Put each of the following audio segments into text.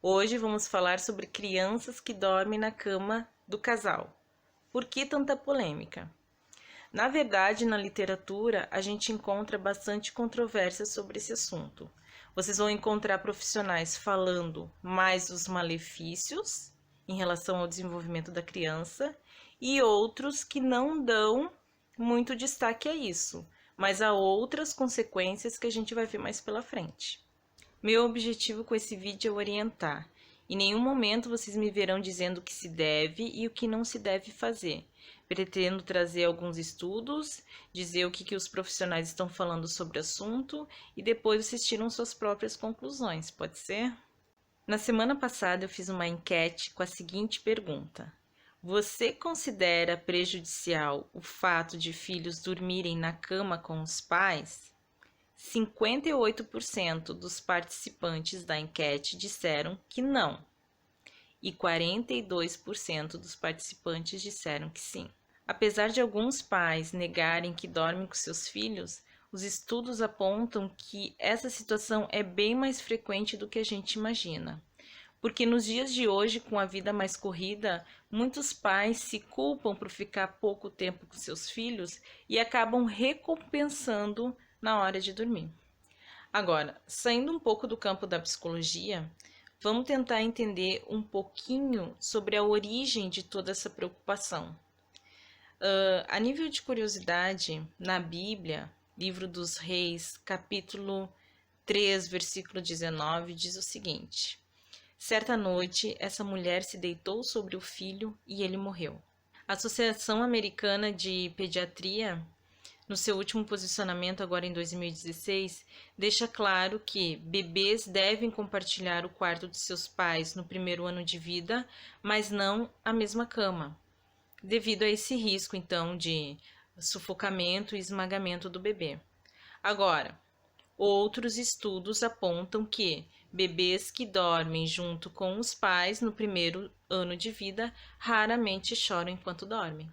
Hoje vamos falar sobre crianças que dormem na cama do casal. Por que tanta polêmica? Na verdade, na literatura, a gente encontra bastante controvérsia sobre esse assunto. Vocês vão encontrar profissionais falando mais dos malefícios em relação ao desenvolvimento da criança e outros que não dão muito destaque a isso, mas há outras consequências que a gente vai ver mais pela frente. Meu objetivo com esse vídeo é orientar. Em nenhum momento vocês me verão dizendo o que se deve e o que não se deve fazer. Pretendo trazer alguns estudos, dizer o que os profissionais estão falando sobre o assunto e depois vocês tiram suas próprias conclusões, pode ser? Na semana passada eu fiz uma enquete com a seguinte pergunta: você considera prejudicial o fato de filhos dormirem na cama com os pais? 58% dos participantes da enquete disseram que não, e 42% dos participantes disseram que sim. Apesar de alguns pais negarem que dormem com seus filhos, os estudos apontam que essa situação é bem mais frequente do que a gente imagina. Porque nos dias de hoje, com a vida mais corrida, muitos pais se culpam por ficar pouco tempo com seus filhos e acabam recompensando na hora de dormir. Agora, saindo um pouco do campo da psicologia, vamos tentar entender um pouquinho sobre a origem de toda essa preocupação. A nível de curiosidade, na Bíblia, Livro dos Reis, capítulo 3, versículo 19, diz o seguinte: certa noite, essa mulher se deitou sobre o filho e ele morreu. A Associação Americana de Pediatria, no seu último posicionamento, agora em 2016, deixa claro que bebês devem compartilhar o quarto de seus pais no primeiro ano de vida, mas não a mesma cama, devido a esse risco, então, de sufocamento e esmagamento do bebê. Agora, outros estudos apontam que bebês que dormem junto com os pais no primeiro ano de vida raramente choram enquanto dormem.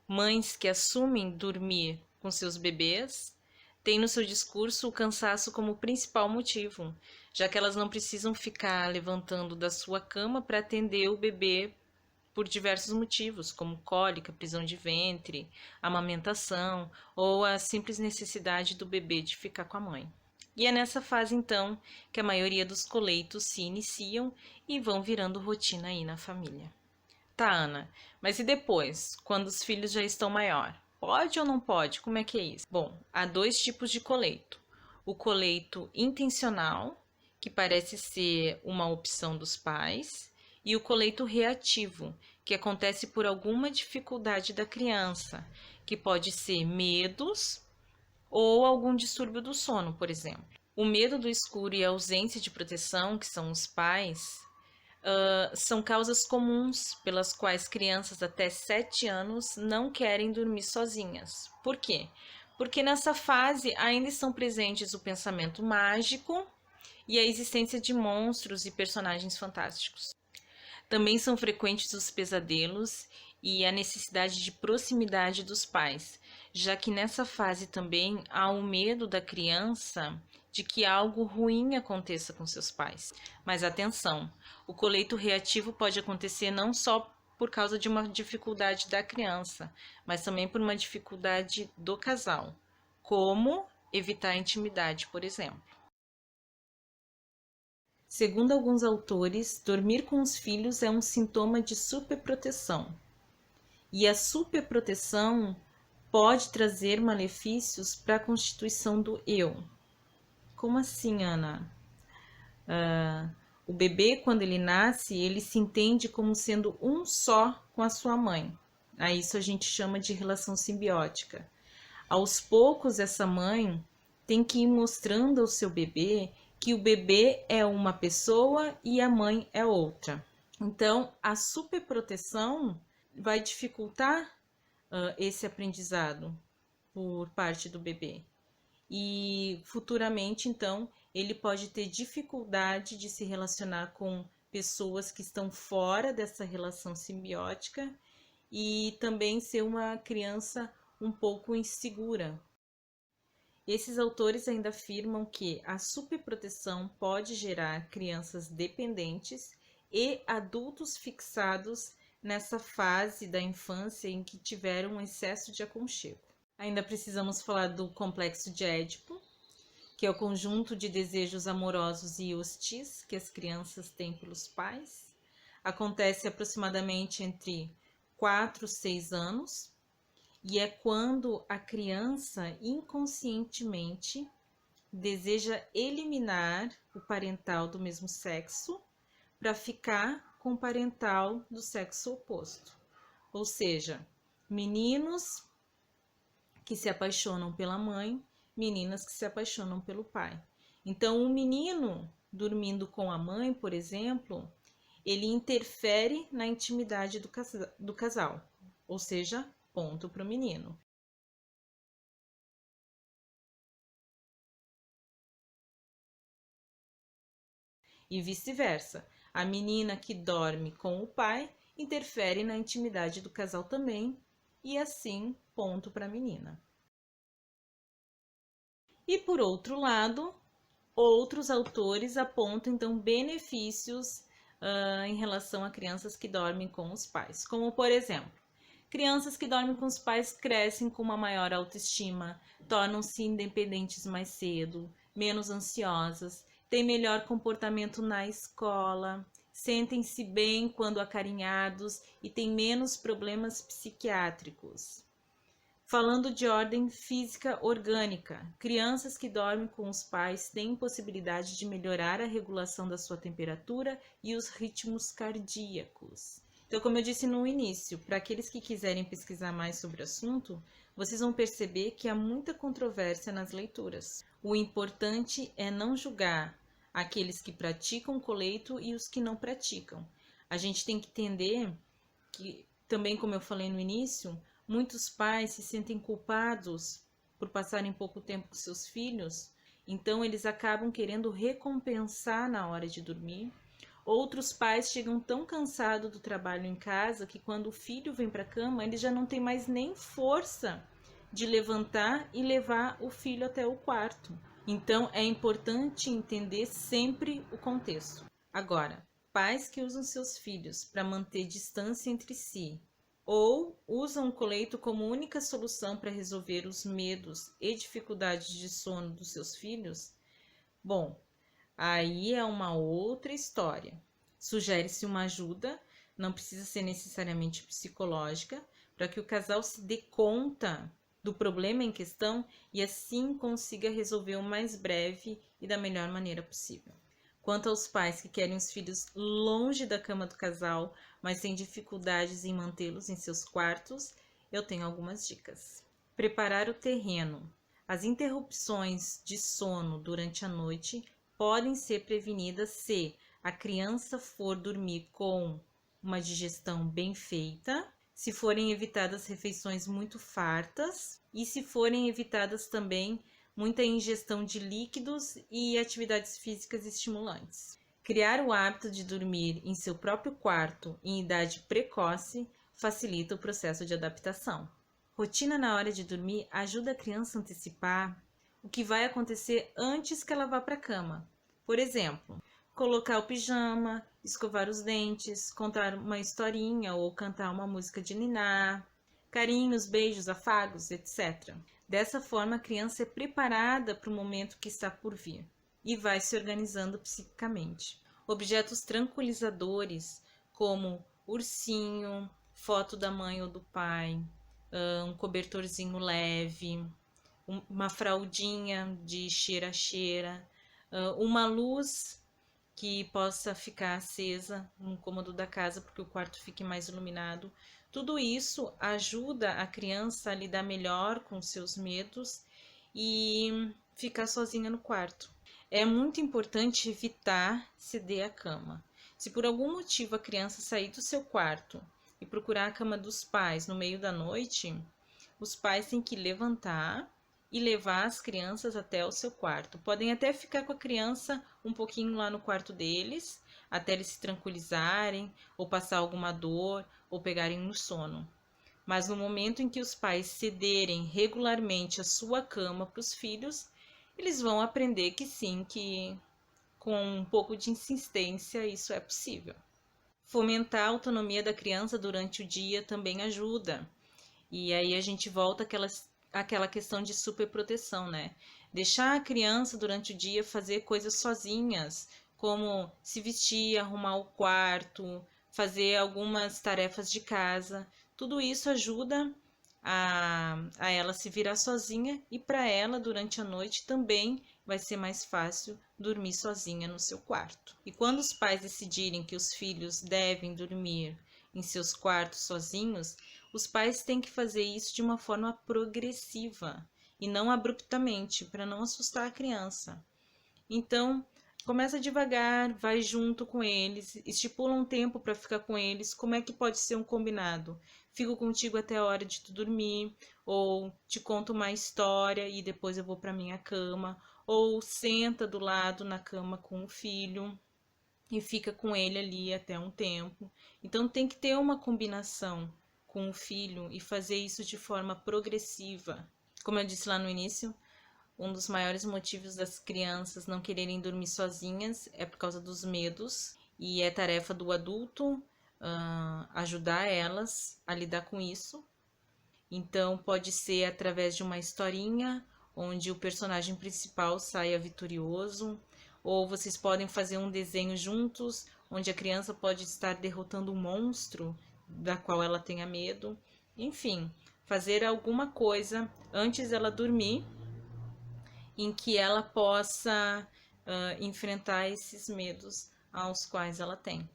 Mães que assumem dormir com seus bebês têm no seu discurso o cansaço como principal motivo, já que elas não precisam ficar levantando da sua cama para atender o bebê por diversos motivos, como cólica, prisão de ventre, amamentação ou a simples necessidade do bebê de ficar com a mãe. E é nessa fase, então, que a maioria dos coleitos se iniciam e vão virando rotina aí na família. Tá, Ana, mas e depois, quando os filhos já estão maior? Pode ou não pode? Como é que é isso? Bom, há dois tipos de coleito. O coleito intencional, que parece ser uma opção dos pais, e o coleito reativo, que acontece por alguma dificuldade da criança, que pode ser medos ou algum distúrbio do sono, por exemplo. O medo do escuro e a ausência de proteção, que são os pais, são causas comuns pelas quais crianças até 7 anos não querem dormir sozinhas. Por quê? Porque nessa fase ainda estão presentes o pensamento mágico e a existência de monstros e personagens fantásticos. Também são frequentes os pesadelos e a necessidade de proximidade dos pais, já que nessa fase também há o medo da criança de que algo ruim aconteça com seus pais. Mas atenção, o coleito reativo pode acontecer não só por causa de uma dificuldade da criança, mas também por uma dificuldade do casal, como evitar a intimidade, por exemplo. Segundo alguns autores, dormir com os filhos é um sintoma de superproteção. E a superproteção pode trazer malefícios para a constituição do eu. Como assim, Ana? O bebê, quando ele nasce, ele se entende como sendo um só com a sua mãe. A isso a gente chama de relação simbiótica. Aos poucos, essa mãe tem que ir mostrando ao seu bebê que o bebê é uma pessoa e a mãe é outra. Então, a superproteção vai dificultar esse aprendizado por parte do bebê. E futuramente, então, ele pode ter dificuldade de se relacionar com pessoas que estão fora dessa relação simbiótica e também ser uma criança um pouco insegura. Esses autores ainda afirmam que a superproteção pode gerar crianças dependentes e adultos fixados nessa fase da infância em que tiveram um excesso de aconchego. Ainda precisamos falar do complexo de Édipo, que é o conjunto de desejos amorosos e hostis que as crianças têm pelos pais. Acontece aproximadamente entre 4 e 6 anos, e é quando a criança inconscientemente deseja eliminar o parental do mesmo sexo para ficar com o parental do sexo oposto. Ou seja, meninos que se apaixonam pela mãe, meninas que se apaixonam pelo pai. Então, o menino dormindo com a mãe, por exemplo, ele interfere na intimidade do casal, ou seja, ponto para o menino. E vice-versa, a menina que dorme com o pai interfere na intimidade do casal também, e assim, ponto para a menina. E por outro lado, outros autores apontam então benefícios em relação a crianças que dormem com os pais, como por exemplo, crianças que dormem com os pais crescem com uma maior autoestima, tornam-se independentes mais cedo, menos ansiosas, têm melhor comportamento na escola, sentem-se bem quando acarinhados e têm menos problemas psiquiátricos. Falando de ordem física orgânica, crianças que dormem com os pais têm possibilidade de melhorar a regulação da sua temperatura e os ritmos cardíacos. Então, como eu disse no início, para aqueles que quiserem pesquisar mais sobre o assunto, vocês vão perceber que há muita controvérsia nas leituras. O importante é não julgar aqueles que praticam coleito e os que não praticam. A gente tem que entender que, também como eu falei no início, muitos pais se sentem culpados por passarem pouco tempo com seus filhos, então eles acabam querendo recompensar na hora de dormir. Outros pais chegam tão cansados do trabalho em casa que quando o filho vem para a cama, ele já não tem mais nem força de levantar e levar o filho até o quarto. Então é importante entender sempre o contexto. Agora, pais que usam seus filhos para manter distância entre si ou usam o coleito como única solução para resolver os medos e dificuldades de sono dos seus filhos, bom, aí é uma outra história. Sugere-se uma ajuda, não precisa ser necessariamente psicológica, para que o casal se dê conta do problema em questão e assim consiga resolver o mais breve e da melhor maneira possível. Quanto aos pais que querem os filhos longe da cama do casal, mas têm dificuldades em mantê-los em seus quartos, eu tenho algumas dicas. Preparar o terreno. As interrupções de sono durante a noite podem ser prevenidas se a criança for dormir com uma digestão bem feita, se forem evitadas refeições muito fartas e se forem evitadas também muita ingestão de líquidos e atividades físicas estimulantes. Criar o hábito de dormir em seu próprio quarto em idade precoce facilita o processo de adaptação. Rotina na hora de dormir ajuda a criança a antecipar o que vai acontecer antes que ela vá para a cama. Por exemplo, colocar o pijama, escovar os dentes, contar uma historinha ou cantar uma música de niná, carinhos, beijos, afagos, etc. Dessa forma, a criança é preparada para o momento que está por vir e vai se organizando psiquicamente. Objetos tranquilizadores, como ursinho, foto da mãe ou do pai, um cobertorzinho leve, uma fraldinha de cheira-cheira, uma luz que possa ficar acesa no cômodo da casa porque o quarto fique mais iluminado. Tudo isso ajuda a criança a lidar melhor com seus medos e ficar sozinha no quarto. É muito importante evitar ceder à cama. Se por algum motivo a criança sair do seu quarto e procurar a cama dos pais no meio da noite, os pais têm que levantar e levar as crianças até o seu quarto. Podem até ficar com a criança um pouquinho lá no quarto deles, até eles se tranquilizarem, ou passar alguma dor, ou pegarem no sono. Mas no momento em que os pais cederem regularmente a sua cama para os filhos, eles vão aprender que sim, que com um pouco de insistência isso é possível. Fomentar a autonomia da criança durante o dia também ajuda. E aí a gente volta àquela questão de superproteção, né? Deixar a criança durante o dia fazer coisas sozinhas, como se vestir, arrumar o quarto, fazer algumas tarefas de casa. Tudo isso ajuda a ela se virar sozinha e para ela, durante a noite, também vai ser mais fácil dormir sozinha no seu quarto. E quando os pais decidirem que os filhos devem dormir em seus quartos sozinhos, os pais têm que fazer isso de uma forma progressiva e não abruptamente, para não assustar a criança. Então, começa devagar, vai junto com eles, estipula um tempo para ficar com eles. Como é que pode ser um combinado? Fico contigo até a hora de tu dormir, ou te conto uma história e depois eu vou para minha cama, ou senta do lado na cama com o filho e fica com ele ali até um tempo. Então tem que ter uma combinação com o filho e fazer isso de forma progressiva. Como eu disse lá no início, um dos maiores motivos das crianças não quererem dormir sozinhas é por causa dos medos, e é tarefa do adulto ajudar elas a lidar com isso. Então, pode ser através de uma historinha onde o personagem principal saia vitorioso, ou vocês podem fazer um desenho juntos, onde a criança pode estar derrotando um monstro da qual ela tenha medo. Enfim, fazer alguma coisa antes dela dormir em que ela possa enfrentar esses medos aos quais ela tem.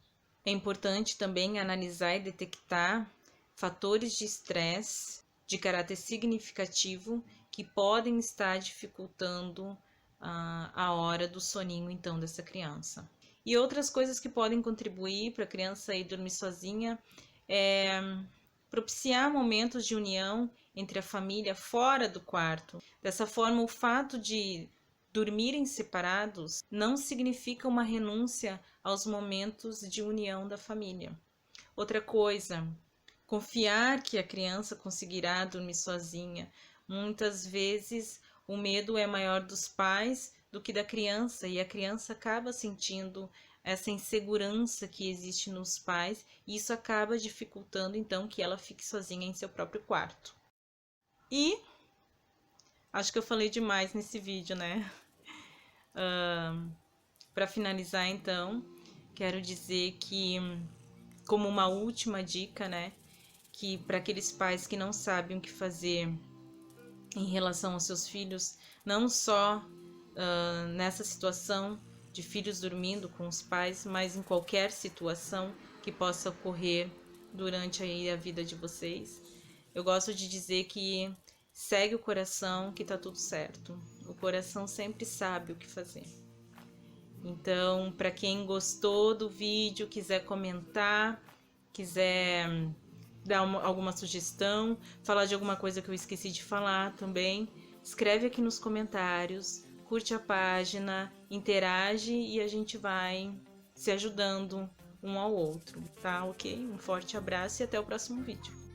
É importante também analisar e detectar fatores de estresse de caráter significativo que podem estar dificultando a hora do soninho, então, dessa criança. E outras coisas que podem contribuir para a criança ir dormir sozinha é propiciar momentos de união entre a família fora do quarto. Dessa forma, o fato de dormirem separados não significa uma renúncia aos momentos de união da família. Outra coisa, confiar que a criança conseguirá dormir sozinha. Muitas vezes o medo é maior dos pais do que da criança e a criança acaba sentindo essa insegurança que existe nos pais e isso acaba dificultando então que ela fique sozinha em seu próprio quarto. E acho que eu falei demais nesse vídeo, né? Para finalizar, então, quero dizer que, como uma última dica, né? Que para aqueles pais que não sabem o que fazer em relação aos seus filhos, não só nessa situação de filhos dormindo com os pais, mas em qualquer situação que possa ocorrer durante aí a vida de vocês. Eu gosto de dizer que segue o coração que tá tudo certo. O coração sempre sabe o que fazer. Então, para quem gostou do vídeo, quiser comentar, quiser dar alguma sugestão, falar de alguma coisa que eu esqueci de falar também, escreve aqui nos comentários, curte a página, interage e a gente vai se ajudando um ao outro, tá? Ok? Um forte abraço e até o próximo vídeo.